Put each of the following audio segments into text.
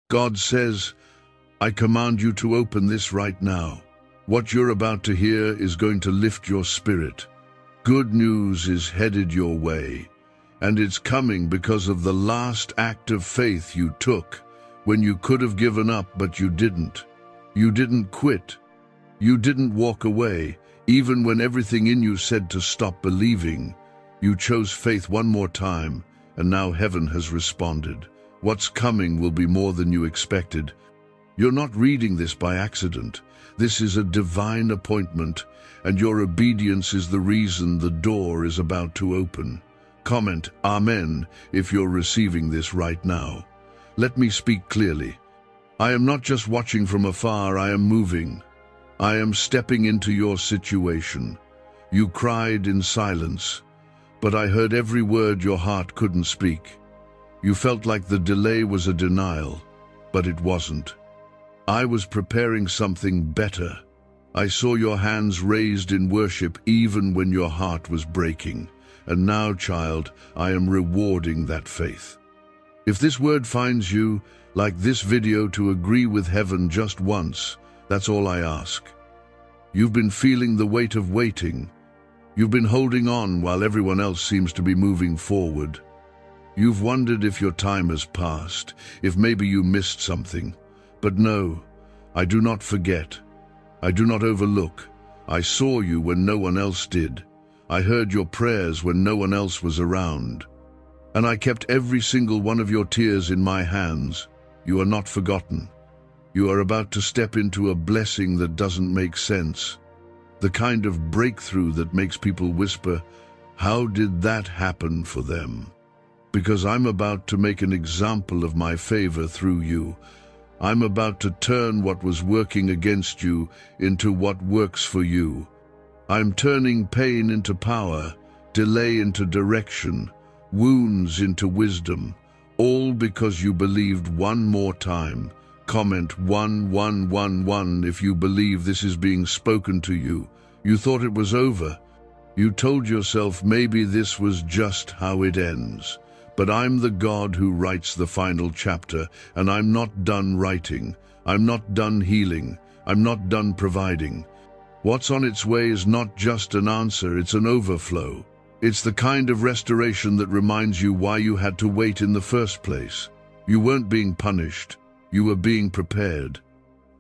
God says, I command you to open this right now. What you're about to hear is going to lift your spirit. Good news is headed your way, and it's coming because of the last act of faith you took when you could have given up, but you didn't. You didn't quit. You didn't walk away, even when everything in you said to stop believing. You chose faith one more time, and now heaven has responded. What's coming will be more than you expected. You're not reading this by accident. This is a divine appointment, and your obedience is the reason the door is about to open. Comment Amen if you're receiving this right now. Let me speak clearly. I am not just watching from afar, I am moving. I am stepping into your situation. You cried in silence, but I heard every word your heart couldn't speak. You felt like the delay was a denial, but it wasn't. I was preparing something better. I saw your hands raised in worship even when your heart was breaking. And now, child, I am rewarding that faith. If this word finds you, like this video, to agree with heaven just once, that's all I ask. You've been feeling the weight of waiting. You've been holding on while everyone else seems to be moving forward. You've wondered if your time has passed, if maybe you missed something. But no, I do not forget. I do not overlook. I saw you when no one else did. I heard your prayers when no one else was around. And I kept every single one of your tears in my hands. You are not forgotten. You are about to step into a blessing that doesn't make sense. The kind of breakthrough that makes people whisper, how did that happen for them? Because I'm about to make an example of my favor through you. I'm about to turn what was working against you into what works for you. I'm turning pain into power, delay into direction, wounds into wisdom, all because you believed one more time. Comment 1111 if you believe this is being spoken to you. You thought it was over. You told yourself maybe this was just how it ends. But I'm the God who writes the final chapter, and I'm not done writing. I'm not done healing. I'm not done providing. What's on its way is not just an answer, it's an overflow. It's the kind of restoration that reminds you why you had to wait in the first place. You weren't being punished. You were being prepared.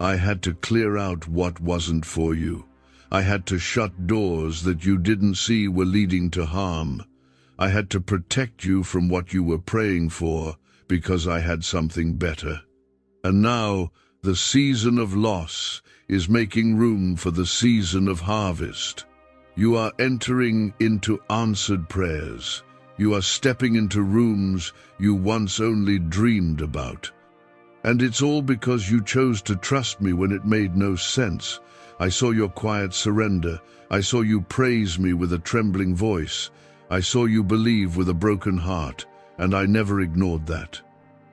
I had to clear out what wasn't for you. I had to shut doors that you didn't see were leading to harm. I had to protect you from what you were praying for because I had something better. And now, the season of loss is making room for the season of harvest. You are entering into answered prayers. You are stepping into rooms you once only dreamed about. And it's all because you chose to trust me when it made no sense. I saw your quiet surrender. I saw you praise me with a trembling voice. I saw you believe with a broken heart, and I never ignored that.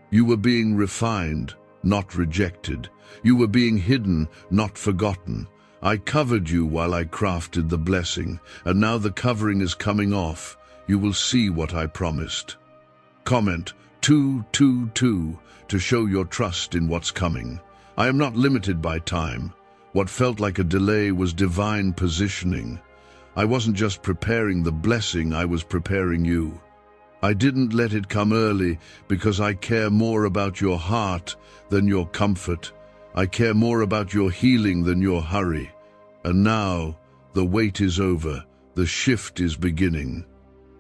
You were being refined, not rejected. You were being hidden, not forgotten. I covered you while I crafted the blessing, and now the covering is coming off. You will see what I promised. Comment 222 to show your trust in what's coming. I am not limited by time. What felt like a delay was divine positioning. I wasn't just preparing the blessing, I was preparing you. I didn't let it come early because I care more about your heart than your comfort. I care more about your healing than your hurry. And now, the wait is over. The shift is beginning.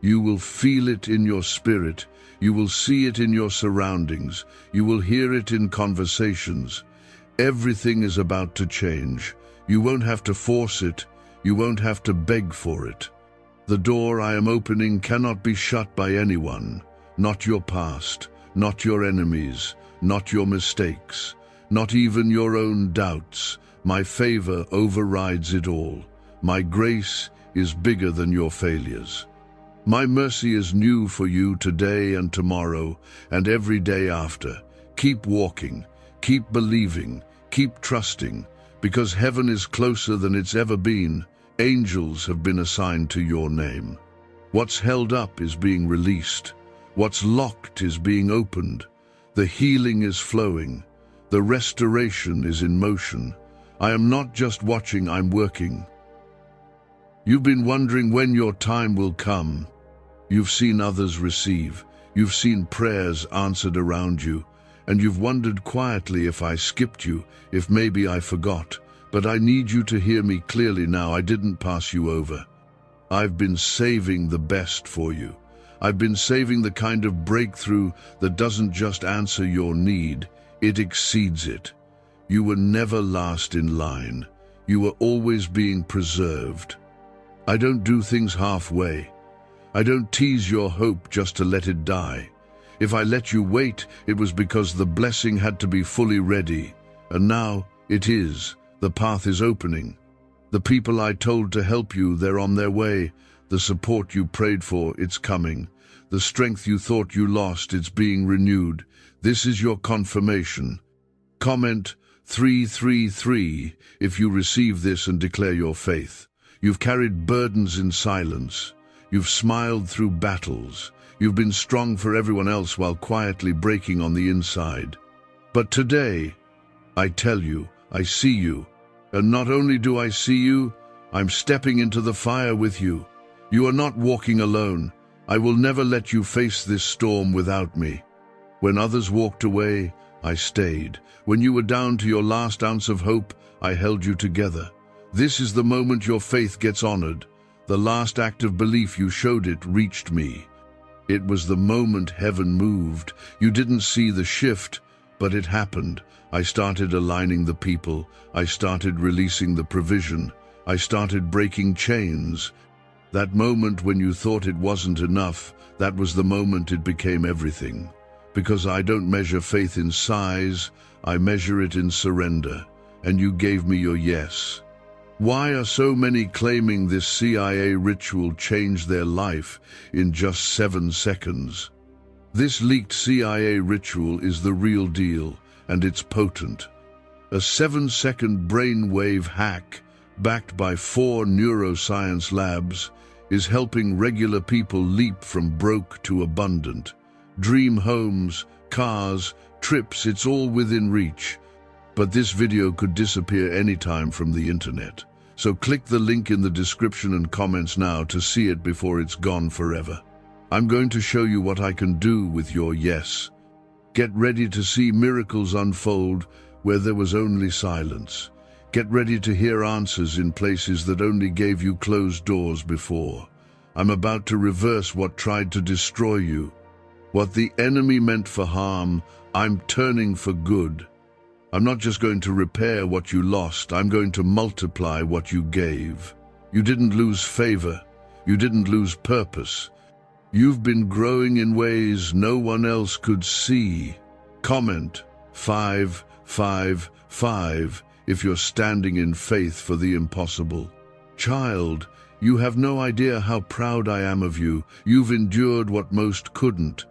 You will feel it in your spirit. You will see it in your surroundings. You will hear it in conversations. Everything is about to change. You won't have to force it. You won't have to beg for it. The door I am opening cannot be shut by anyone. Not your past, not your enemies, not your mistakes, not even your own doubts. My favor overrides it all. My grace is bigger than your failures. My mercy is new for you today and tomorrow and every day after. Keep walking, keep believing, keep trusting, because heaven is closer than it's ever been. Angels have been assigned to your name. What's held up is being released. What's locked is being opened. The healing is flowing. The restoration is in motion. I am not just watching, I'm working. You've been wondering when your time will come. You've seen others receive. You've seen prayers answered around you. And you've wondered quietly if I skipped you, if maybe I forgot. But I need you to hear me clearly now. I didn't pass you over. I've been saving the best for you. I've been saving the kind of breakthrough that doesn't just answer your need, it exceeds it. You were never last in line. You were always being preserved. I don't do things halfway. I don't tease your hope just to let it die. If I let you wait, it was because the blessing had to be fully ready. And now it is. The path is opening. The people I told to help you, they're on their way. The support you prayed for, it's coming. The strength you thought you lost, it's being renewed. This is your confirmation. Comment 333 if you receive this and declare your faith. You've carried burdens in silence. You've smiled through battles. You've been strong for everyone else while quietly breaking on the inside. But today, I tell you, I see you. And not only do I see you, I'm stepping into the fire with you. You are not walking alone. I will never let you face this storm without me. When others walked away, I stayed. When you were down to your last ounce of hope, I held you together. This is the moment your faith gets honored. The last act of belief you showed it reached me. It was the moment heaven moved. You didn't see the shift, but it happened. I started aligning the people. I started releasing the provision. I started breaking chains. That moment when you thought it wasn't enough, that was the moment it became everything. Because I don't measure faith in size, I measure it in surrender. And you gave me your yes. Why are so many claiming this CIA ritual changed their life in just 7 seconds? This leaked CIA ritual is the real deal, and it's potent. A 7-second brainwave hack, backed by 4 neuroscience labs, is helping regular people leap from broke to abundant. Dream homes, cars, trips, it's all within reach. But this video could disappear anytime from the internet. So click the link in the description and comments now to see it before it's gone forever. I'm going to show you what I can do with your yes. Get ready to see miracles unfold where there was only silence. Get ready to hear answers in places that only gave you closed doors before. I'm about to reverse what tried to destroy you. What the enemy meant for harm, I'm turning for good. I'm not just going to repair what you lost, I'm going to multiply what you gave. You didn't lose favor. You didn't lose purpose. You've been growing in ways no one else could see. Comment 555 if you're standing in faith for the impossible. Child, you have no idea how proud I am of you. You've endured what most couldn't.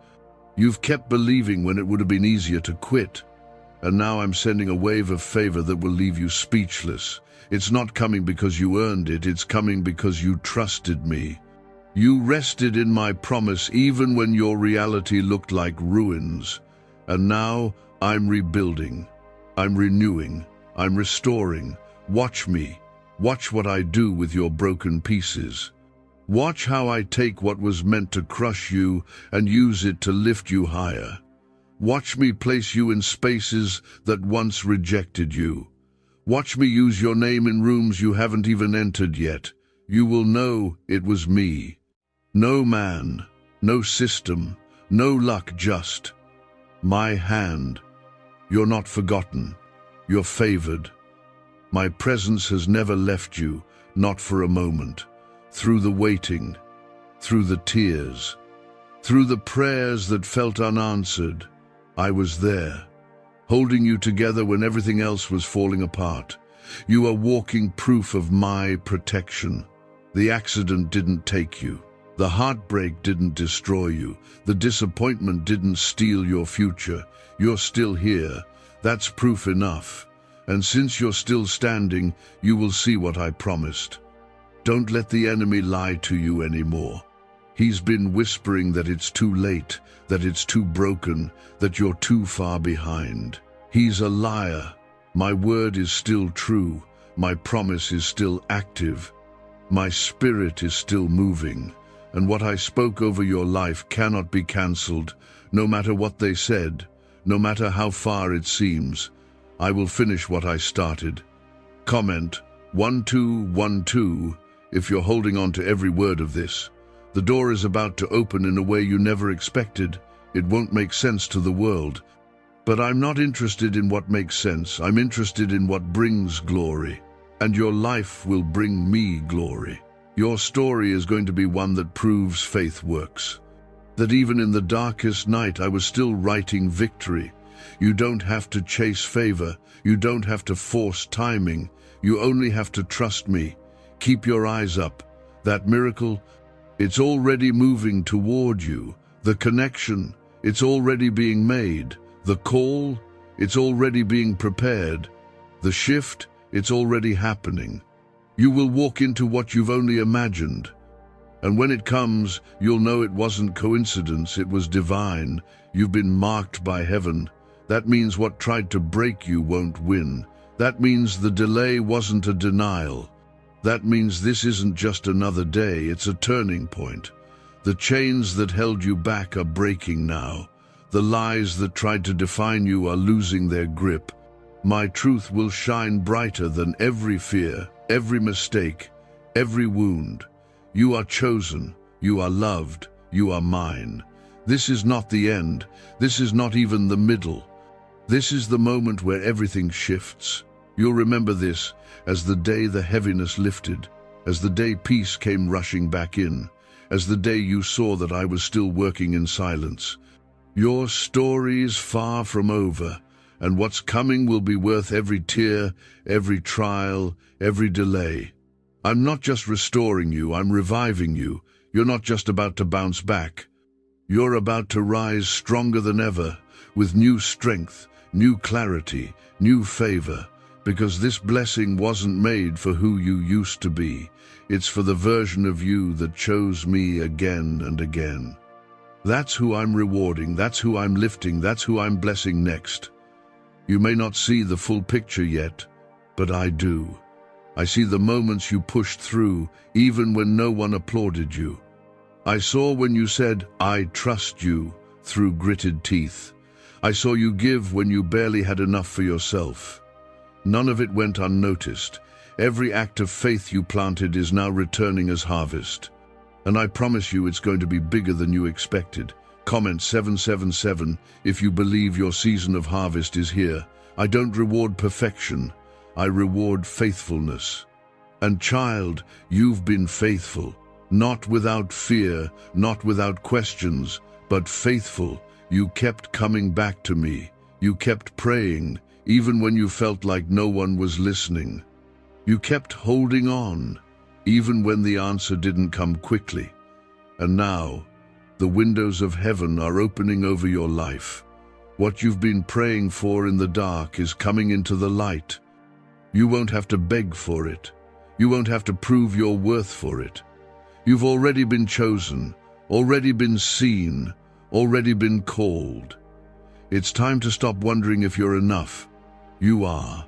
You've kept believing when it would have been easier to quit. And now I'm sending a wave of favor that will leave you speechless. It's not coming because you earned it, it's coming because you trusted me. You rested in my promise even when your reality looked like ruins. And now I'm rebuilding. I'm renewing. I'm restoring. Watch me. Watch what I do with your broken pieces. Watch how I take what was meant to crush you and use it to lift you higher. Watch me place you in spaces that once rejected you. Watch me use your name in rooms you haven't even entered yet. You will know it was me. No man, no system, no luck, just my hand. You're not forgotten. You're favored. My presence has never left you, not for a moment. Through the waiting, through the tears, through the prayers that felt unanswered, I was there, holding you together when everything else was falling apart. You are walking proof of my protection. The accident didn't take you. The heartbreak didn't destroy you. The disappointment didn't steal your future. You're still here. That's proof enough. And since you're still standing, you will see what I promised. Don't let the enemy lie to you anymore. He's been whispering that it's too late, that it's too broken, that you're too far behind. He's a liar. My word is still true. My promise is still active. My spirit is still moving. And what I spoke over your life cannot be cancelled, no matter what they said, no matter how far it seems. I will finish what I started. Comment 1212 if you're holding on to every word of this. The door is about to open in a way you never expected. It won't make sense to the world. But I'm not interested in what makes sense. I'm interested in what brings glory. And your life will bring me glory. Your story is going to be one that proves faith works. That even in the darkest night I was still writing victory. You don't have to chase favor. You don't have to force timing. You only have to trust me. Keep your eyes up. That miracle, it's already moving toward you. The connection, it's already being made. The call, it's already being prepared. The shift, it's already happening. You will walk into what you've only imagined. And when it comes, you'll know it wasn't coincidence, it was divine. You've been marked by heaven. That means what tried to break you won't win. That means the delay wasn't a denial. That means this isn't just another day, it's a turning point. The chains that held you back are breaking now. The lies that tried to define you are losing their grip. My truth will shine brighter than every fear, every mistake, every wound. You are chosen, you are loved, you are mine. This is not the end, this is not even the middle. This is the moment where everything shifts. You'll remember this as the day the heaviness lifted, as the day peace came rushing back in, as the day you saw that I was still working in silence. Your story is far from over, and what's coming will be worth every tear, every trial, every delay. I'm not just restoring you, I'm reviving you. You're not just about to bounce back. You're about to rise stronger than ever, with new strength, new clarity, new favor, because this blessing wasn't made for who you used to be. It's for the version of you that chose me again and again. That's who I'm rewarding, that's who I'm lifting, that's who I'm blessing next. You may not see the full picture yet, but I do. I see the moments you pushed through, even when no one applauded you. I saw when you said, "I trust you," through gritted teeth. I saw you give when you barely had enough for yourself. None of it went unnoticed. Every act of faith you planted is now returning as harvest. And I promise you it's going to be bigger than you expected. Comment 777 if you believe your season of harvest is here. I don't reward perfection. I reward faithfulness. And child, you've been faithful. Not without fear, not without questions, but faithful. You kept coming back to me. You kept praying, even when you felt like no one was listening. You kept holding on, even when the answer didn't come quickly. And now, the windows of heaven are opening over your life. What you've been praying for in the dark is coming into the light. You won't have to beg for it. You won't have to prove your worth for it. You've already been chosen, already been seen, already been called. It's time to stop wondering if you're enough. You are.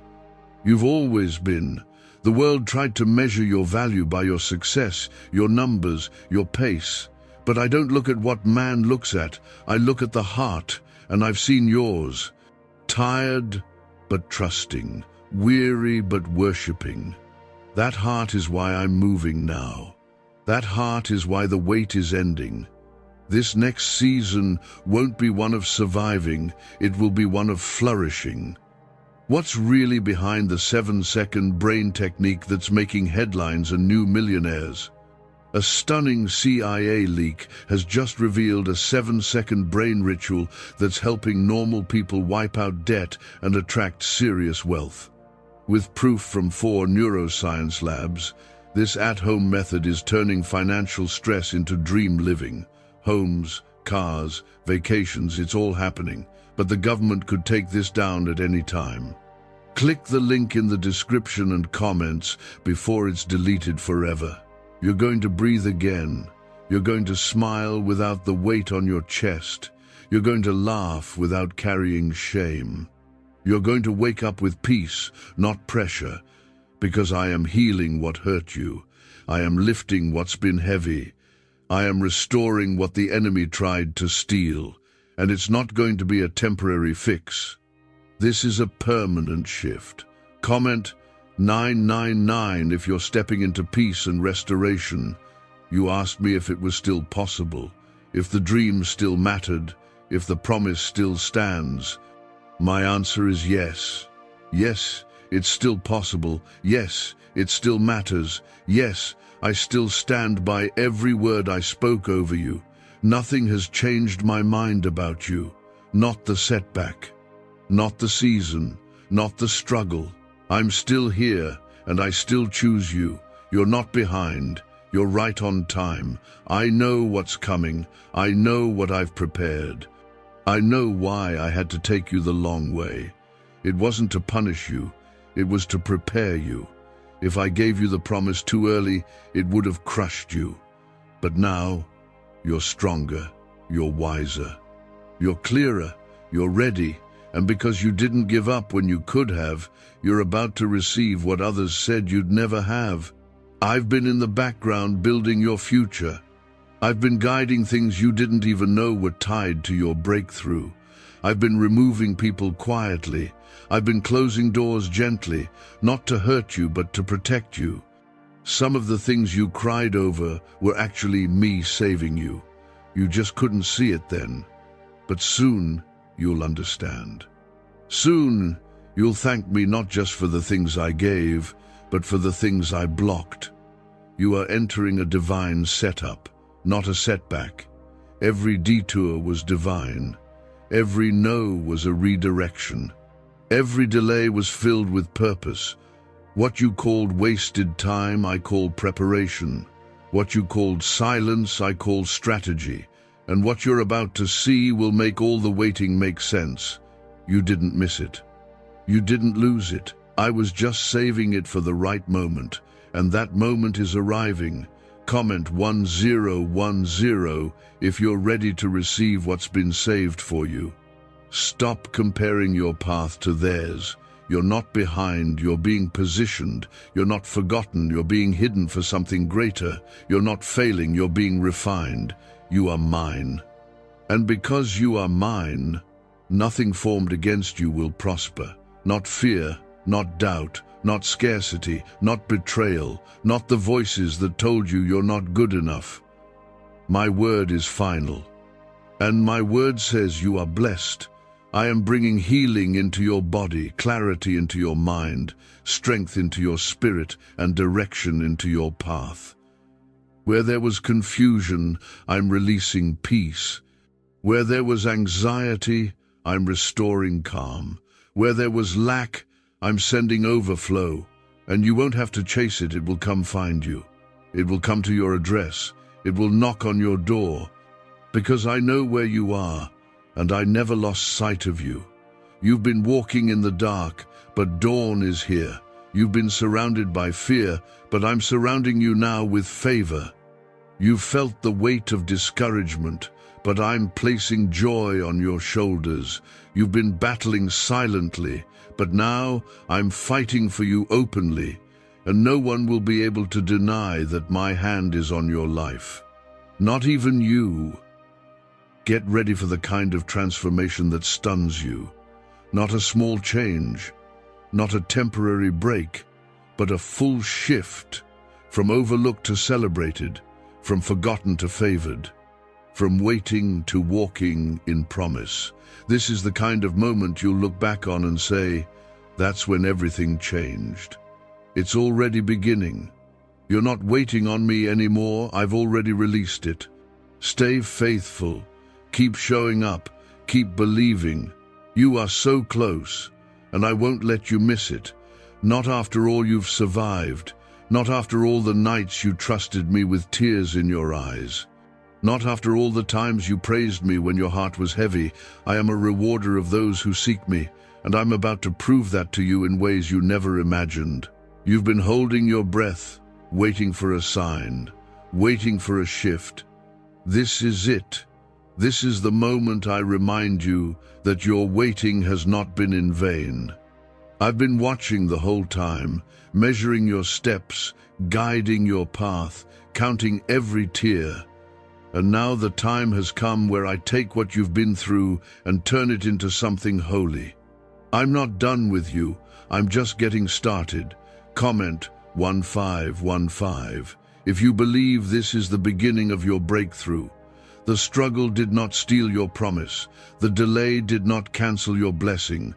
You've always been. The world tried to measure your value by your success, your numbers, your pace. But I don't look at what man looks at. I look at the heart, and I've seen yours. Tired, but trusting. Weary, but worshipping. That heart is why I'm moving now. That heart is why the wait is ending. This next season won't be one of surviving, it will be one of flourishing. What's really behind the 7-second brain technique that's making headlines and new millionaires? A stunning CIA leak has just revealed a 7-second brain ritual that's helping normal people wipe out debt and attract serious wealth. With proof from 4 neuroscience labs, this at-home method is turning financial stress into dream living. Homes, cars, vacations, it's all happening, but the government could take this down at any time. Click the link in the description and comments before it's deleted forever. You're going to breathe again. You're going to smile without the weight on your chest. You're going to laugh without carrying shame. You're going to wake up with peace, not pressure, because I am healing what hurt you. I am lifting what's been heavy. I am restoring what the enemy tried to steal, and it's not going to be a temporary fix. This is a permanent shift. Comment 999 if you're stepping into peace and restoration. You asked me if it was still possible, if the dream still mattered, if the promise still stands. My answer is yes. Yes, it's still possible. Yes, it still matters. Yes, I still stand by every word I spoke over you. Nothing has changed my mind about you. Not the setback, not the season, not the struggle. I'm still here, and I still choose you. You're not behind. You're right on time. I know what's coming. I know what I've prepared. I know why I had to take you the long way. It wasn't to punish you. It was to prepare you. If I gave you the promise too early, it would have crushed you. But now, you're stronger, you're wiser, you're clearer, you're ready, and because you didn't give up when you could have, you're about to receive what others said you'd never have. I've been in the background building your future. I've been guiding things you didn't even know were tied to your breakthrough. I've been removing people quietly. I've been closing doors gently, not to hurt you, but to protect you. Some of the things you cried over were actually me saving you. You just couldn't see it then. But soon, you'll understand. Soon, you'll thank me not just for the things I gave, but for the things I blocked. You are entering a divine setup, not a setback. Every detour was divine. Every no was a redirection. Every delay was filled with purpose. What you called wasted time, I call preparation. What you called silence, I call strategy. And what you're about to see will make all the waiting make sense. You didn't miss it. You didn't lose it. I was just saving it for the right moment, and that moment is arriving. Comment 1010 if you're ready to receive what's been saved for you. Stop comparing your path to theirs. You're not behind, you're being positioned. You're not forgotten, you're being hidden for something greater. You're not failing, you're being refined. You are mine. And because you are mine, nothing formed against you will prosper. Not fear, not doubt, not scarcity, not betrayal, not the voices that told you you're not good enough. My word is final. And my word says you are blessed. I am bringing healing into your body, clarity into your mind, strength into your spirit, and direction into your path. Where there was confusion, I'm releasing peace. Where there was anxiety, I'm restoring calm. Where there was lack, I'm sending overflow. And you won't have to chase it, it will come find you. It will come to your address. It will knock on your door. Because I know where you are, and I never lost sight of you. You've been walking in the dark, but dawn is here. You've been surrounded by fear, but I'm surrounding you now with favor. You've felt the weight of discouragement, but I'm placing joy on your shoulders. You've been battling silently, but now I'm fighting for you openly, and no one will be able to deny that my hand is on your life. Not even you. Get ready for the kind of transformation that stuns you. Not a small change, not a temporary break, but a full shift, from overlooked to celebrated, from forgotten to favored, from waiting to walking in promise. This is the kind of moment you'll look back on and say, that's when everything changed. It's already beginning. You're not waiting on me anymore, I've already released it. Stay faithful. Keep showing up, keep believing. You are so close, and I won't let you miss it. Not after all you've survived, not after all the nights you trusted me with tears in your eyes. Not after all the times you praised me when your heart was heavy. I am a rewarder of those who seek me, and I'm about to prove that to you in ways you never imagined. You've been holding your breath, waiting for a sign, waiting for a shift, This is it. This is the moment I remind you that your waiting has not been in vain. I've been watching the whole time, measuring your steps, guiding your path, counting every tear. And now the time has come where I take what you've been through and turn it into something holy. I'm not done with you, I'm just getting started. Comment 1515 if you believe this is the beginning of your breakthrough. The struggle did not steal your promise. The delay did not cancel your blessing.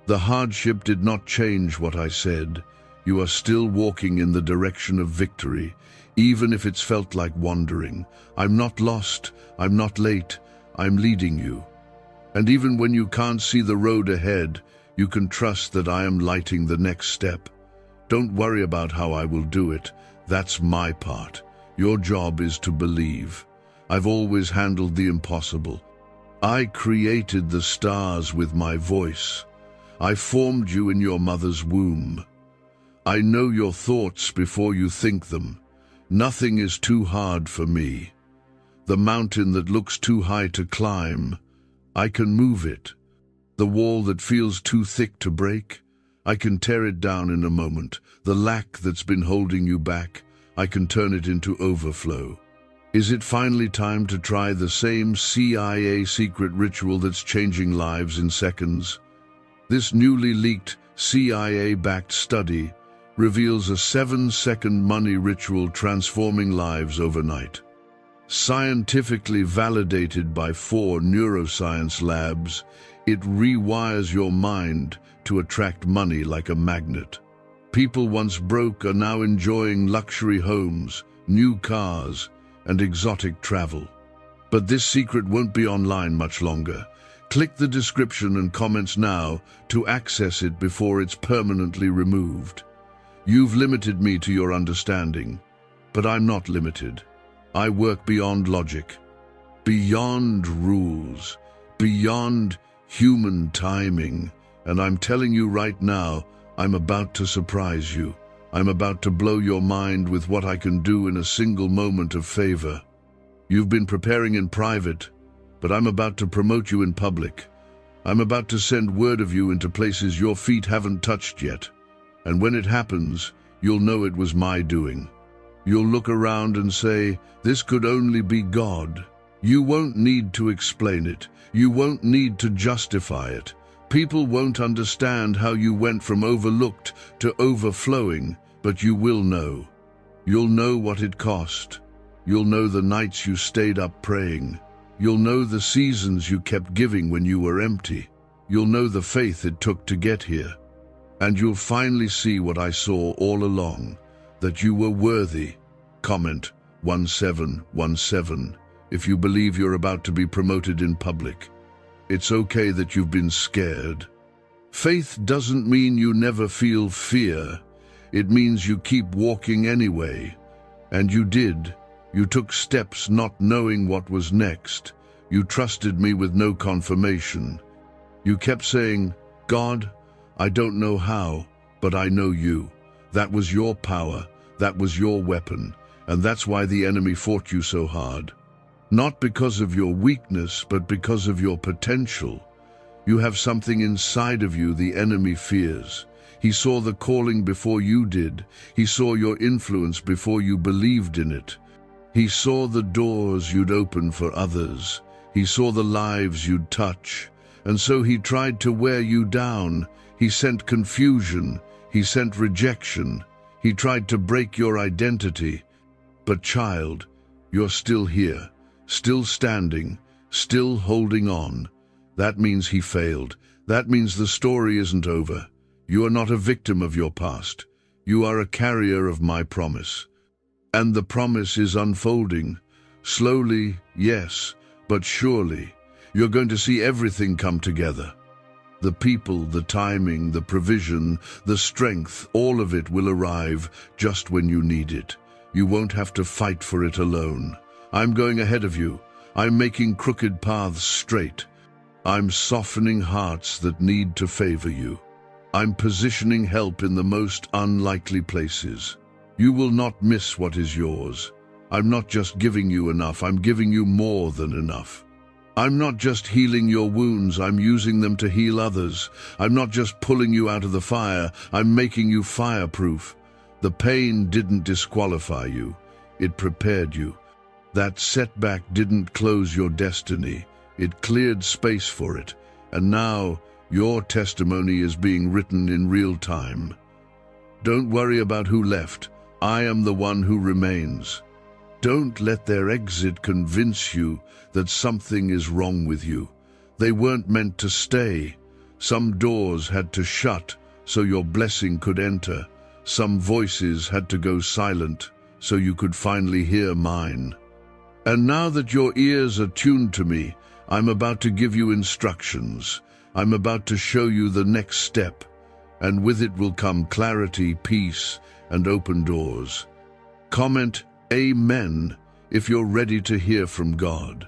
The hardship did not change what I said. You are still walking in the direction of victory, even if it's felt like wandering. I'm not lost, I'm not late, I'm leading you. And even when you can't see the road ahead, you can trust that I am lighting the next step. Don't worry about how I will do it. That's my part. Your job is to believe. I've always handled the impossible. I created the stars with my voice. I formed you in your mother's womb. I know your thoughts before you think them. Nothing is too hard for me. The mountain that looks too high to climb, I can move it. The wall that feels too thick to break, I can tear it down in a moment. The lack that's been holding you back, I can turn it into overflow. Is it finally time to try the same CIA secret ritual that's changing lives in seconds? This newly leaked CIA-backed study reveals a 7-second money ritual transforming lives overnight. Scientifically validated by 4 neuroscience labs, it rewires your mind to attract money like a magnet. People once broke are now enjoying luxury homes, new cars, and exotic travel. But this secret won't be online much longer. Click the description and comments now to access it before it's permanently removed. You've limited me to your understanding, but I'm not limited. I work beyond logic, beyond rules, beyond human timing, and I'm telling you right now, I'm about to surprise you. I'm about to blow your mind with what I can do in a single moment of favor. You've been preparing in private, but I'm about to promote you in public. I'm about to send word of you into places your feet haven't touched yet. And when it happens, you'll know it was my doing. You'll look around and say, this could only be God. You won't need to explain it. You won't need to justify it. People won't understand how you went from overlooked to overflowing, but you will know. You'll know what it cost. You'll know the nights you stayed up praying. You'll know the seasons you kept giving when you were empty. You'll know the faith it took to get here. And you'll finally see what I saw all along, that you were worthy. Comment 1717 if you believe you're about to be promoted in public. It's okay that you've been scared. Faith doesn't mean you never feel fear. It means you keep walking anyway. And you did. You took steps not knowing what was next. You trusted me with no confirmation. You kept saying, God, I don't know how, but I know you. That was your power. That was your weapon. And that's why the enemy fought you so hard. Not because of your weakness, but because of your potential. You have something inside of you the enemy fears. He saw the calling before you did. He saw your influence before you believed in it. He saw the doors you'd open for others. He saw the lives you'd touch. And so he tried to wear you down. He sent confusion. He sent rejection. He tried to break your identity. But child, you're still here. Still standing, still holding on. That means he failed. That means the story isn't over. You are not a victim of your past. You are a carrier of my promise. And the promise is unfolding. Slowly, yes, but surely. You're going to see everything come together. The people, the timing, the provision, the strength, all of it will arrive just when you need it. You won't have to fight for it alone. I'm going ahead of you. I'm making crooked paths straight. I'm softening hearts that need to favor you. I'm positioning help in the most unlikely places. You will not miss what is yours. I'm not just giving you enough, I'm giving you more than enough. I'm not just healing your wounds, I'm using them to heal others. I'm not just pulling you out of the fire, I'm making you fireproof. The pain didn't disqualify you, it prepared you. That setback didn't close your destiny, it cleared space for it. And now, your testimony is being written in real time. Don't worry about who left, I am the one who remains. Don't let their exit convince you that something is wrong with you. They weren't meant to stay. Some doors had to shut so your blessing could enter. Some voices had to go silent so you could finally hear mine. And now that your ears are tuned to me, I'm about to give you instructions. I'm about to show you the next step, and with it will come clarity, peace, and open doors. Comment Amen if you're ready to hear from God.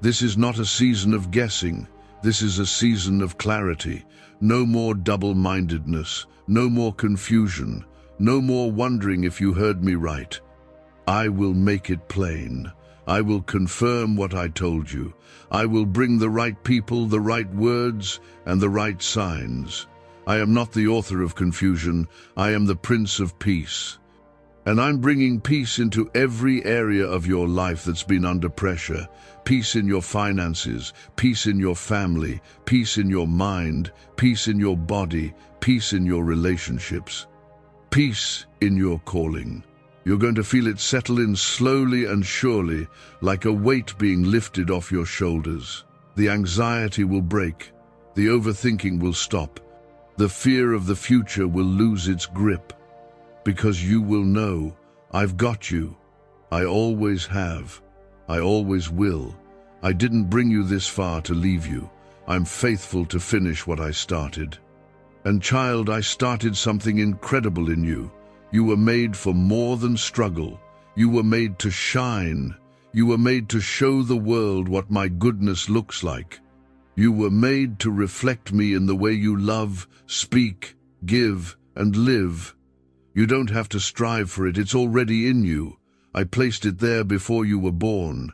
This is not a season of guessing. This is a season of clarity. No more double-mindedness, no more confusion, no more wondering if you heard me right. I will make it plain. I will confirm what I told you. I will bring the right people, the right words, and the right signs. I am not the author of confusion. I am the Prince of Peace. And I'm bringing peace into every area of your life that's been under pressure. Peace in your finances, peace in your family, peace in your mind, peace in your body, peace in your relationships, peace in your calling. You're going to feel it settle in slowly and surely, like a weight being lifted off your shoulders. The anxiety will break. The overthinking will stop. The fear of the future will lose its grip. Because you will know, I've got you. I always have. I always will. I didn't bring you this far to leave you. I'm faithful to finish what I started. And child, I started something incredible in you. You were made for more than struggle. You were made to shine. You were made to show the world what my goodness looks like. You were made to reflect me in the way you love, speak, give, and live. You don't have to strive for it, it's already in you. I placed it there before you were born.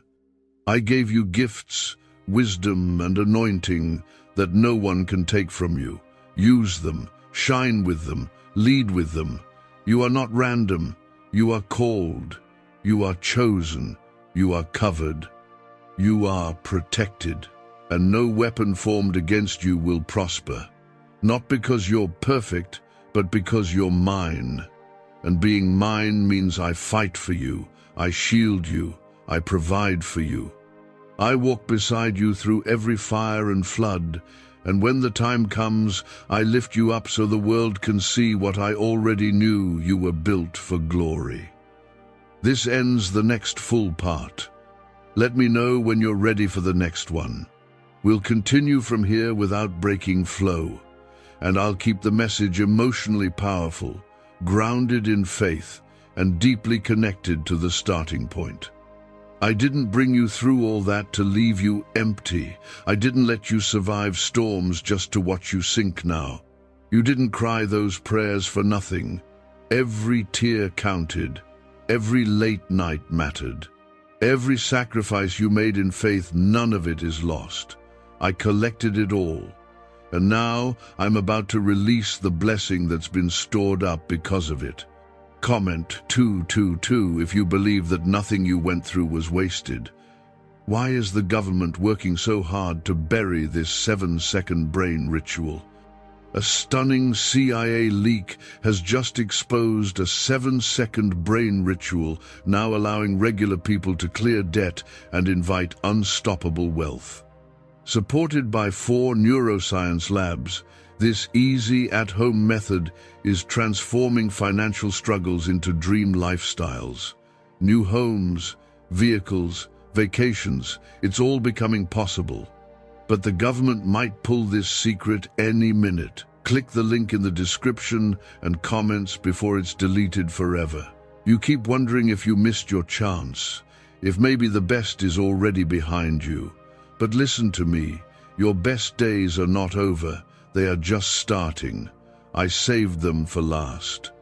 I gave you gifts, wisdom, and anointing that no one can take from you. Use them, shine with them, lead with them. You are not random, you are called, you are chosen, you are covered, you are protected, and no weapon formed against you will prosper. Not because you're perfect, but because you're mine. And being mine means I fight for you, I shield you, I provide for you. I walk beside you through every fire and flood, and when the time comes, I lift you up so the world can see what I already knew: you were built for glory. This ends the next full part. Let me know when you're ready for the next one. We'll continue from here without breaking flow, and I'll keep the message emotionally powerful, grounded in faith, and deeply connected to the starting point. I didn't bring you through all that to leave you empty. I didn't let you survive storms just to watch you sink now. You didn't cry those prayers for nothing. Every tear counted. Every late night mattered. Every sacrifice you made in faith, none of it is lost. I collected it all. And now I'm about to release the blessing that's been stored up because of it. Comment 222 if you believe that nothing you went through was wasted. Why is the government working so hard to bury this 7-second brain ritual? A stunning CIA leak has just exposed a 7-second brain ritual, now allowing regular people to clear debt and invite unstoppable wealth. Supported by 4 neuroscience labs, this easy at-home method is transforming financial struggles into dream lifestyles. New homes, vehicles, vacations, it's all becoming possible. But the government might pull this secret any minute. Click the link in the description and comments before it's deleted forever. You keep wondering if you missed your chance, if maybe the best is already behind you. But listen to me, your best days are not over, they are just starting. I saved them for last.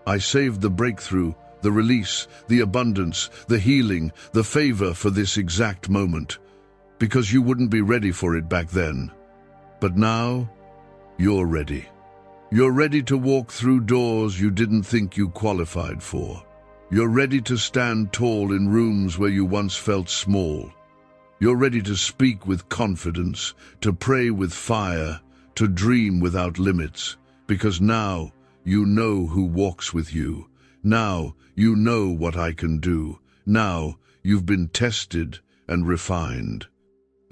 I saved the breakthrough the release, the abundance, the healing, the favor for this exact moment, because you wouldn't be ready for it back then. But now, you're ready. You're ready to walk through doors you didn't think you qualified for. You're ready to stand tall in rooms where you once felt small. You're ready to speak with confidence, to pray with fire, to dream without limits, because now you know who walks with you. Now you know what I can do. Now you've been tested and refined.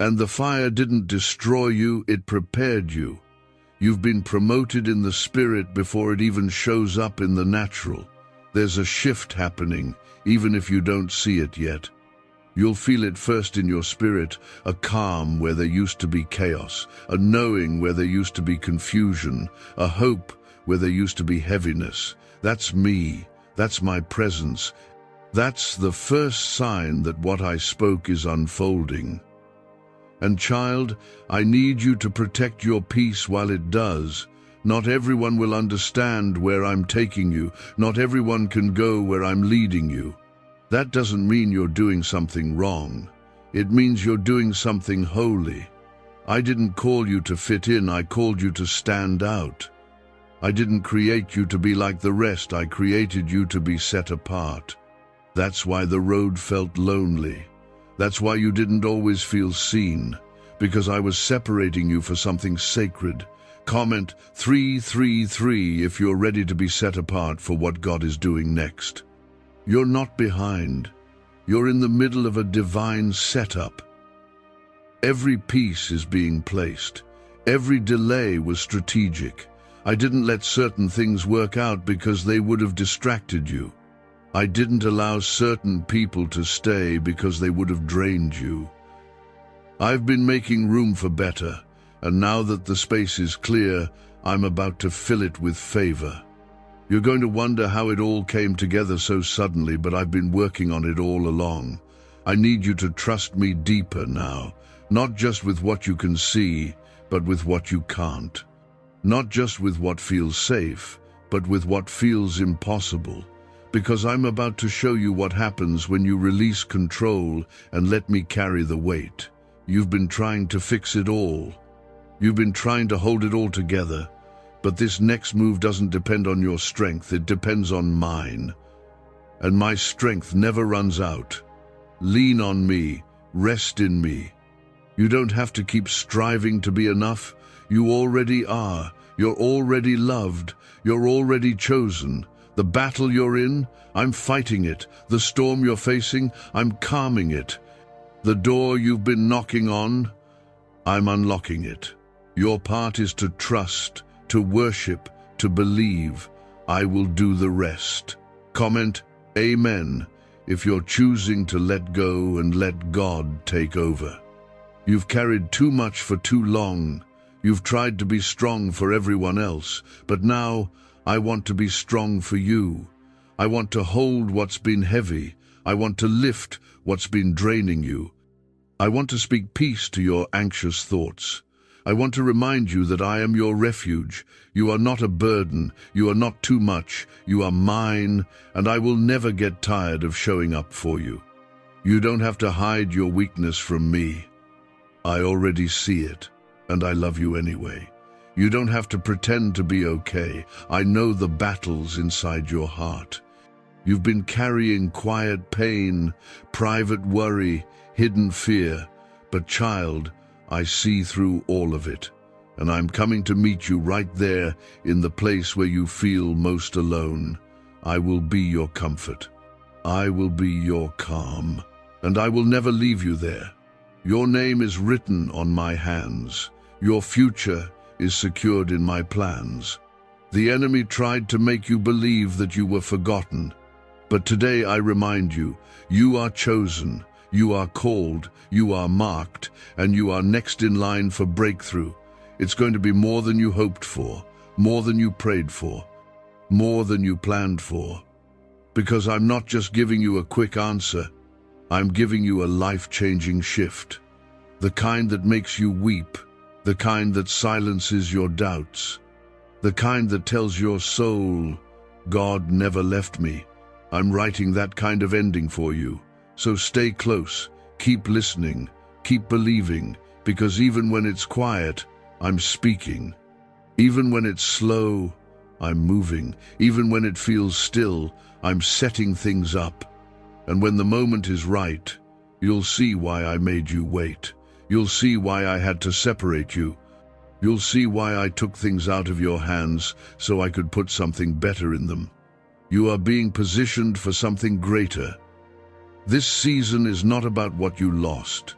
And the fire didn't destroy you, it prepared you. You've been promoted in the spirit before it even shows up in the natural. There's a shift happening, even if you don't see it yet. You'll feel it first in your spirit, a calm where there used to be chaos, a knowing where there used to be confusion, a hope where there used to be heaviness. That's me. That's my presence. That's the first sign that what I spoke is unfolding. And child, I need you to protect your peace while it does. Not everyone will understand where I'm taking you. Not everyone can go where I'm leading you. That doesn't mean you're doing something wrong. It means you're doing something holy. I didn't call you to fit in, I called you to stand out. I didn't create you to be like the rest, I created you to be set apart. That's why the road felt lonely. That's why you didn't always feel seen, because I was separating you for something sacred. Comment 333 if you're ready to be set apart for what God is doing next. You're not behind. You're in the middle of a divine setup. Every piece is being placed. Every delay was strategic. I didn't let certain things work out because they would have distracted you. I didn't allow certain people to stay because they would have drained you. I've been making room for better, and now that the space is clear, I'm about to fill it with favor. You're going to wonder how it all came together so suddenly, but I've been working on it all along. I need you to trust me deeper now, not just with what you can see, but with what you can't. Not just with what feels safe, but with what feels impossible. Because I'm about to show you what happens when you release control and let me carry the weight. You've been trying to fix it all. You've been trying to hold it all together. But this next move doesn't depend on your strength, it depends on mine. And my strength never runs out. Lean on me, rest in me. You don't have to keep striving to be enough. You already are. You're already loved. You're already chosen. The battle you're in, I'm fighting it. The storm you're facing, I'm calming it. The door you've been knocking on, I'm unlocking it. Your part is to trust, to worship, to believe. I will do the rest. Comment, Amen, if you're choosing to let go and let God take over. You've carried too much for too long. You've tried to be strong for everyone else, but now I want to be strong for you. I want to hold what's been heavy. I want to lift what's been draining you. I want to speak peace to your anxious thoughts. I want to remind you that I am your refuge. You are not a burden. You are not too much. You are mine, and I will never get tired of showing up for you. You don't have to hide your weakness from me. I already see it, and I love you anyway. You don't have to pretend to be okay. I know the battles inside your heart. You've been carrying quiet pain, private worry, hidden fear. But child, I see through all of it. And I'm coming to meet you right there in the place where you feel most alone. I will be your comfort. I will be your calm. And I will never leave you there. Your name is written on my hands. Your future is secured in my plans. The enemy tried to make you believe that you were forgotten. But today I remind you, you are chosen, you are called, you are marked, and you are next in line for breakthrough. It's going to be more than you hoped for, more than you prayed for, more than you planned for. Because I'm not just giving you a quick answer, I'm giving you a life-changing shift. The kind that makes you weep, the kind that silences your doubts, the kind that tells your soul, God never left me, I'm writing that kind of ending for you. So stay close, keep listening, keep believing, because even when it's quiet, I'm speaking. Even when it's slow, I'm moving. Even when it feels still, I'm setting things up. And when the moment is right, you'll see why I made you wait. You'll see why I had to separate you. You'll see why I took things out of your hands so I could put something better in them. You are being positioned for something greater. This season is not about what you lost.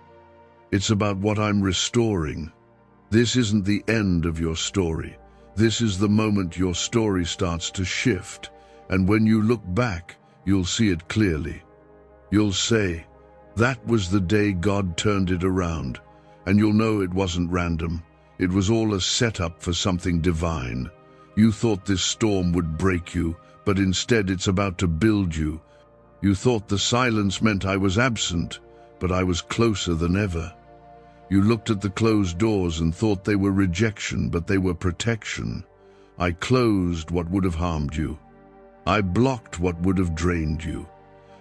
It's about what I'm restoring. This isn't the end of your story. This is the moment your story starts to shift. And when you look back, you'll see it clearly. You'll say, that was the day God turned it around. And you'll know it wasn't random. It was all a setup for something divine. You thought this storm would break you, but instead it's about to build you. You thought the silence meant I was absent, but I was closer than ever. You looked at the closed doors and thought they were rejection, but they were protection. I closed what would have harmed you. I blocked what would have drained you.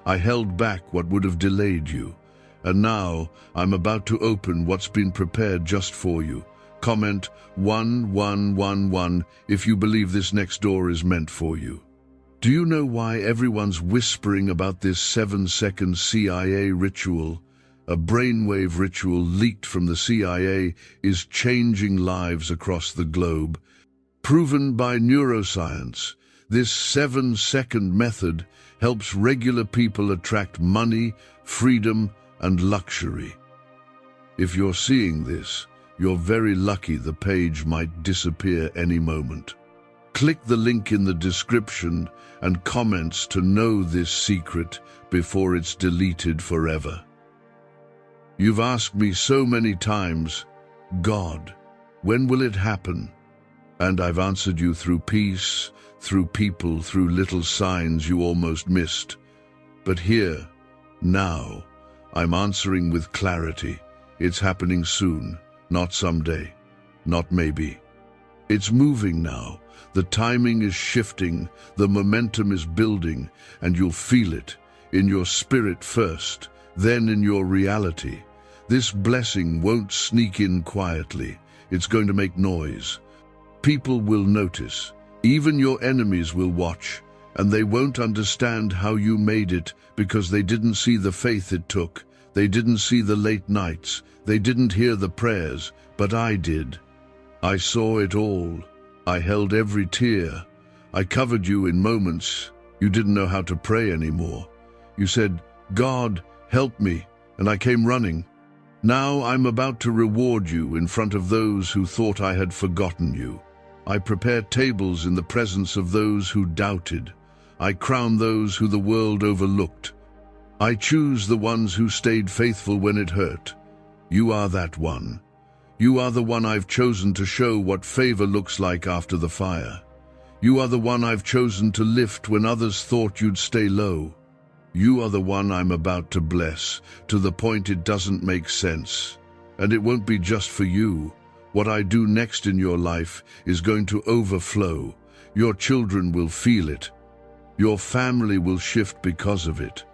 I held back what would have delayed you. And now I'm about to open what's been prepared just for you. Comment 1111 if you believe this next door is meant for you. Do you know why everyone's whispering about this 7-second CIA ritual? A brainwave ritual leaked from the CIA is changing lives across the globe. Proven by neuroscience, this 7-second method helps regular people attract money, freedom, and luxury. If you're seeing this, you're very lucky. The page might disappear any moment. Click the link in the description and comments to know this secret before it's deleted forever. You've asked me so many times, God, when will it happen? And I've answered you through peace, through people, through little signs you almost missed. But here, now, I'm answering with clarity. It's happening soon, not someday, not maybe. It's moving now. The timing is shifting, the momentum is building, and you'll feel it in your spirit first, then in your reality. This blessing won't sneak in quietly. It's going to make noise. People will notice. Even your enemies will watch, and they won't understand how you made it because they didn't see the faith it took. They didn't see the late nights. They didn't hear the prayers, but I did. I saw it all. I held every tear. I covered you in moments you didn't know how to pray anymore. You said, God, help me, and I came running. Now I'm about to reward you in front of those who thought I had forgotten you. I prepare tables in the presence of those who doubted. I crown those who the world overlooked. I choose the ones who stayed faithful when it hurt. You are that one. You are the one I've chosen to show what favor looks like after the fire. You are the one I've chosen to lift when others thought you'd stay low. You are the one I'm about to bless, to the point it doesn't make sense. And it won't be just for you. What I do next in your life is going to overflow. Your children will feel it. Your family will shift because of it.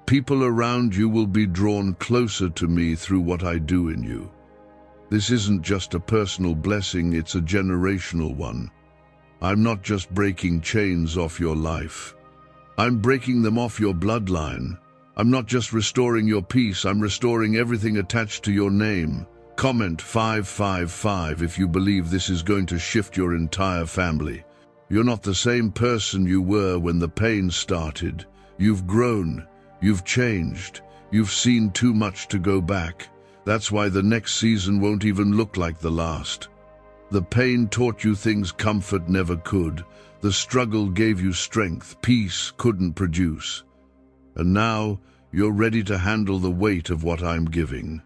People around you will be drawn closer to me through what I do in you. This isn't just a personal blessing, it's a generational one. I'm not just breaking chains off your life. I'm breaking them off your bloodline. I'm not just restoring your peace, I'm restoring everything attached to your name. Comment 555 if you believe this is going to shift your entire family. You're not the same person you were when the pain started. You've grown, you've changed, you've seen too much to go back. That's why the next season won't even look like the last. The pain taught you things comfort never could. The struggle gave you strength peace couldn't produce. And now you're ready to handle the weight of what I'm giving.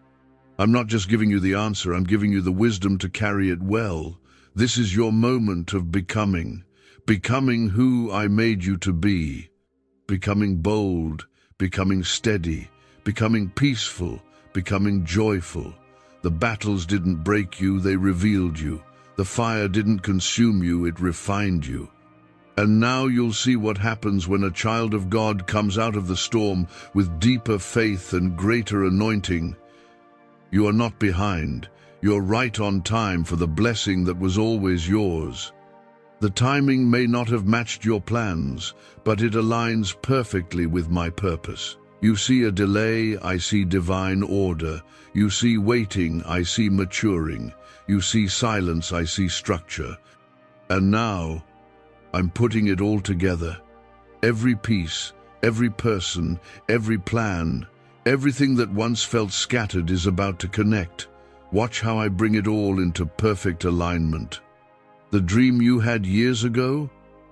I'm not just giving you the answer, I'm giving you the wisdom to carry it well. This is your moment of becoming who I made you to be. Becoming bold, becoming steady, becoming peaceful, becoming joyful. The battles didn't break you, they revealed you. The fire didn't consume you, it refined you. And now you'll see what happens when a child of God comes out of the storm with deeper faith and greater anointing. You are not behind. You're right on time for the blessing that was always yours. The timing may not have matched your plans, but it aligns perfectly with my purpose. You see a delay, I see divine order. You see waiting, I see maturing. You see silence, I see structure. And now, I'm putting it all together. Every piece, every person, every plan, everything that once felt scattered is about to connect. Watch how I bring it all into perfect alignment. The dream you had years ago?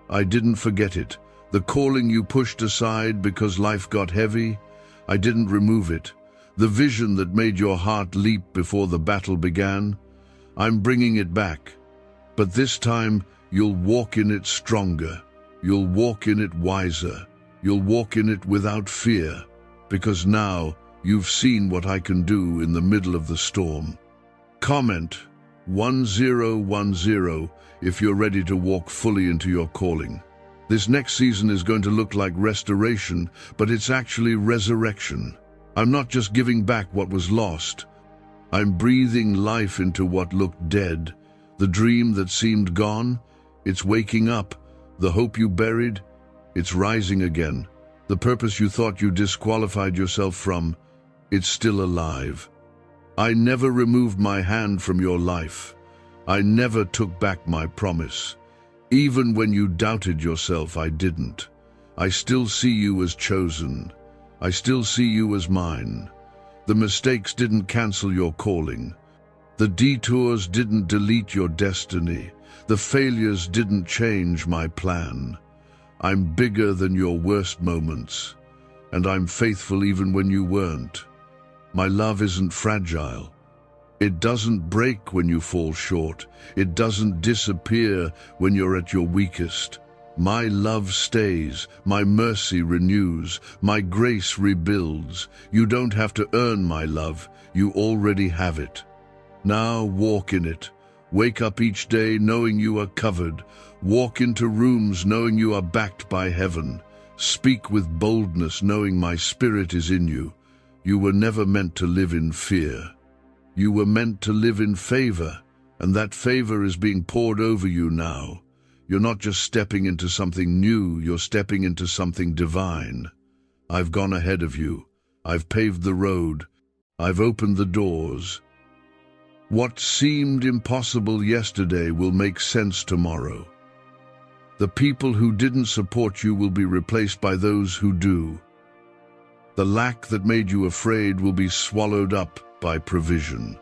I didn't forget it. The calling you pushed aside because life got heavy? I didn't remove it. The vision that made your heart leap before the battle began? I'm bringing it back. But this time, you'll walk in it stronger. You'll walk in it wiser. You'll walk in it without fear. Because now, you've seen what I can do in the middle of the storm. Comment 1010 if you're ready to walk fully into your calling. This next season is going to look like restoration, but it's actually resurrection. I'm not just giving back what was lost. I'm breathing life into what looked dead. The dream that seemed gone, it's waking up. The hope you buried, it's rising again. The purpose you thought you disqualified yourself from, it's still alive. I never removed my hand from your life. I never took back my promise. Even when you doubted yourself, I didn't. I still see you as chosen. I still see you as mine. The mistakes didn't cancel your calling. The detours didn't delete your destiny. The failures didn't change my plan. I'm bigger than your worst moments, and I'm faithful even when you weren't. My love isn't fragile. It doesn't break when you fall short. It doesn't disappear when you're at your weakest. My love stays, my mercy renews, my grace rebuilds. You don't have to earn my love, you already have it. Now walk in it. Wake up each day knowing you are covered. Walk into rooms knowing you are backed by heaven. Speak with boldness knowing my spirit is in you. You were never meant to live in fear. You were meant to live in favor, and that favor is being poured over you now. You're not just stepping into something new, you're stepping into something divine. I've gone ahead of you. I've paved the road. I've opened the doors. What seemed impossible yesterday will make sense tomorrow. The people who didn't support you will be replaced by those who do. The lack that made you afraid will be swallowed up by provision.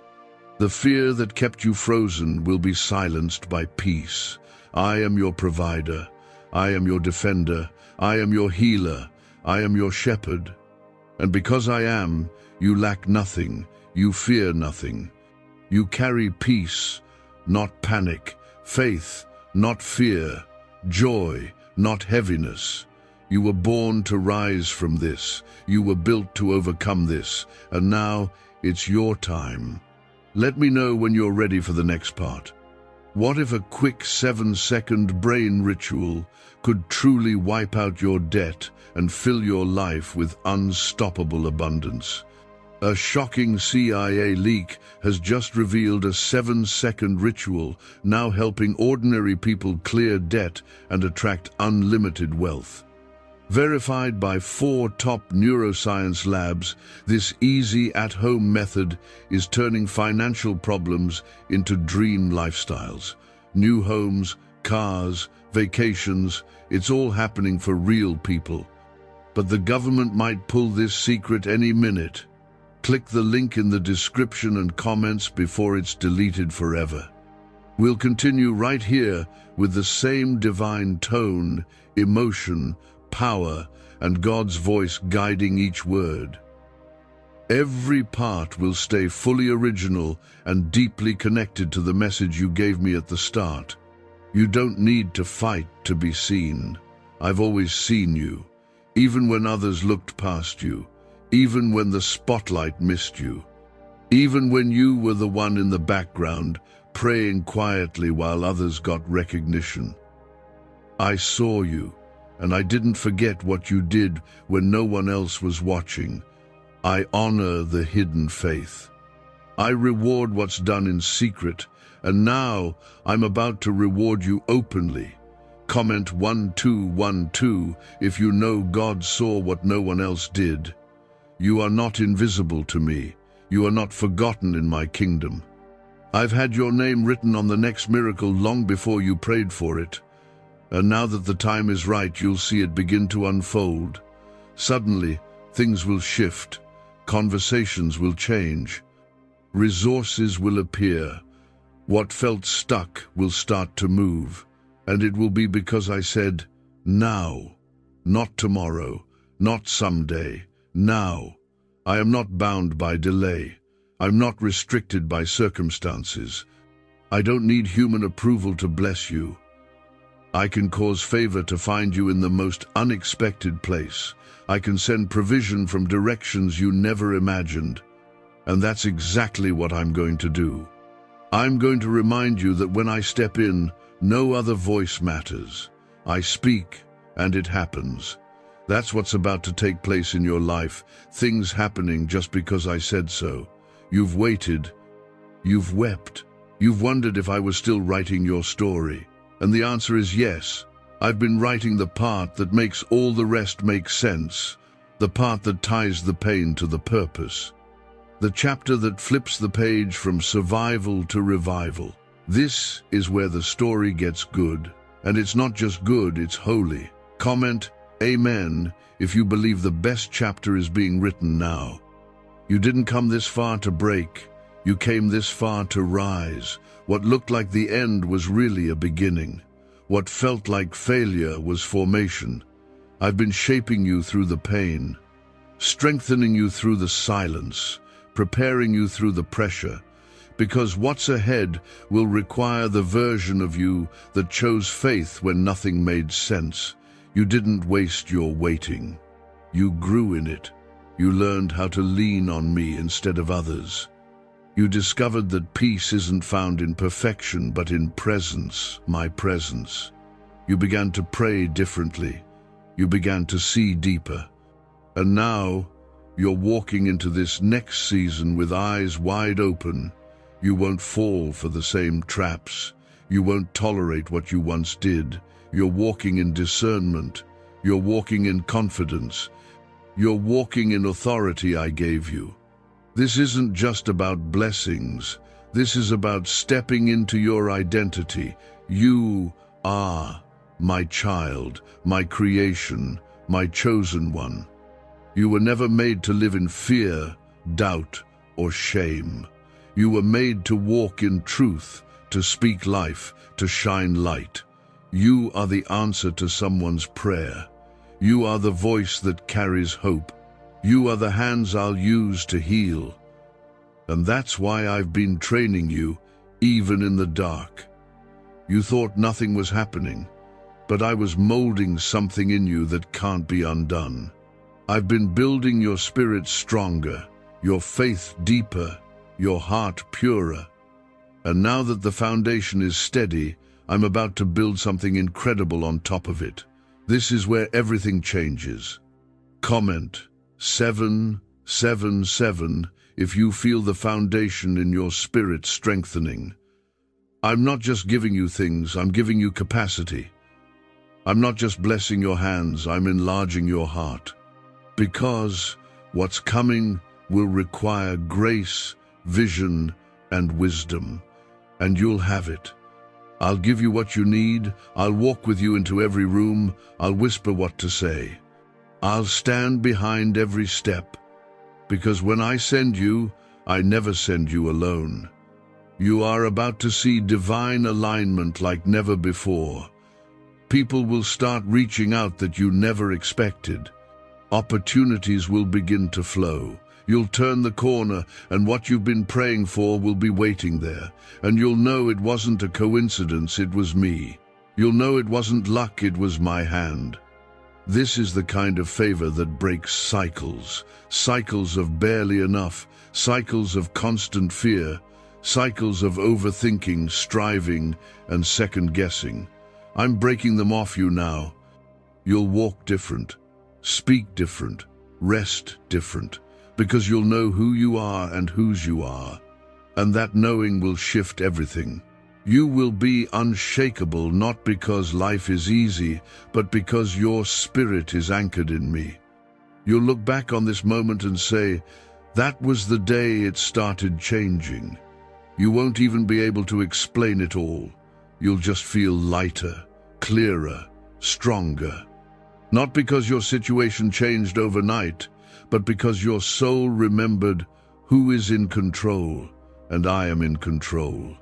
The fear that kept you frozen will be silenced by peace. I am your provider. I am your defender. I am your healer. I am your shepherd. And because I am, you lack nothing. You fear nothing. You carry peace, not panic, faith, not fear, joy, not heaviness. You were born to rise from this. You were built to overcome this. And now, it's your time. Let me know when you're ready for the next part. What if a quick 7-second brain ritual could truly wipe out your debt and fill your life with unstoppable abundance? A shocking CIA leak has just revealed a 7-second ritual now helping ordinary people clear debt and attract unlimited wealth. Verified by 4 top neuroscience labs, this easy at-home method is turning financial problems into dream lifestyles. New homes, cars, vacations, it's all happening for real people. But the government might pull this secret any minute. Click the link in the description and comments before it's deleted forever. We'll continue right here with the same divine tone, emotion, power, and God's voice guiding each word. Every part will stay fully original and deeply connected to the message you gave me at the start. You don't need to fight to be seen. I've always seen you, even when others looked past you, even when the spotlight missed you, even when you were the one in the background, praying quietly while others got recognition. I saw you, and I didn't forget what you did when no one else was watching. I honor the hidden faith. I reward what's done in secret, and now I'm about to reward you openly. Comment 1212 if you know God saw what no one else did. You are not invisible to me. You are not forgotten in my kingdom. I've had your name written on the next miracle long before you prayed for it. And now that the time is right, you'll see it begin to unfold. Suddenly, things will shift. Conversations will change. Resources will appear. What felt stuck will start to move. And it will be because I said, now. Not tomorrow, not someday, now. I am not bound by delay. I'm not restricted by circumstances. I don't need human approval to bless you. I can cause favor to find you in the most unexpected place. I can send provision from directions you never imagined. And that's exactly what I'm going to do. I'm going to remind you that when I step in, no other voice matters. I speak, and it happens. That's what's about to take place in your life, things happening just because I said so. You've waited. You've wept. You've wondered if I was still writing your story. And the answer is yes. I've been writing the part that makes all the rest make sense, the part that ties the pain to the purpose, the chapter that flips the page from survival to revival. This is where the story gets good, and it's not just good, it's holy. Comment Amen if you believe the best chapter is being written now. You didn't come this far to break, you came this far to rise. What looked like the end was really a beginning. What felt like failure was formation. I've been shaping you through the pain, strengthening you through the silence, preparing you through the pressure, because what's ahead will require the version of you that chose faith when nothing made sense. You didn't waste your waiting. You grew in it. You learned how to lean on me instead of others. You discovered that peace isn't found in perfection, but in presence, my presence. You began to pray differently. You began to see deeper. And now, you're walking into this next season with eyes wide open. You won't fall for the same traps. You won't tolerate what you once did. You're walking in discernment. You're walking in confidence. You're walking in authority I gave you. This isn't just about blessings. This is about stepping into your identity. You are my child, my creation, my chosen one. You were never made to live in fear, doubt, or shame. You were made to walk in truth, to speak life, to shine light. You are the answer to someone's prayer. You are the voice that carries hope. You are the hands I'll use to heal. And that's why I've been training you, even in the dark. You thought nothing was happening, but I was molding something in you that can't be undone. I've been building your spirit stronger, your faith deeper, your heart purer. And now that the foundation is steady, I'm about to build something incredible on top of it. This is where everything changes. Comment 777 if you feel the foundation in your spirit strengthening. I'm not just giving you things, I'm giving you capacity. I'm not just blessing your hands, I'm enlarging your heart. Because what's coming will require grace, vision, and wisdom. And you'll have it. I'll give you what you need. I'll walk with you into every room. I'll whisper what to say. I'll stand behind every step. Because when I send you, I never send you alone. You are about to see divine alignment like never before. People will start reaching out that you never expected. Opportunities will begin to flow. You'll turn the corner, and what you've been praying for will be waiting there. And you'll know it wasn't a coincidence, it was me. You'll know it wasn't luck, it was my hand. This is the kind of favor that breaks cycles. Cycles of barely enough, cycles of constant fear, cycles of overthinking, striving, and second-guessing. I'm breaking them off you now. You'll walk different, speak different, rest different, because you'll know who you are and whose you are. And that knowing will shift everything. You will be unshakable, not because life is easy, but because your spirit is anchored in me. You'll look back on this moment and say, that was the day it started changing. You won't even be able to explain it all. You'll just feel lighter, clearer, stronger. Not because your situation changed overnight, but because your soul remembered who is in control, and I am in control.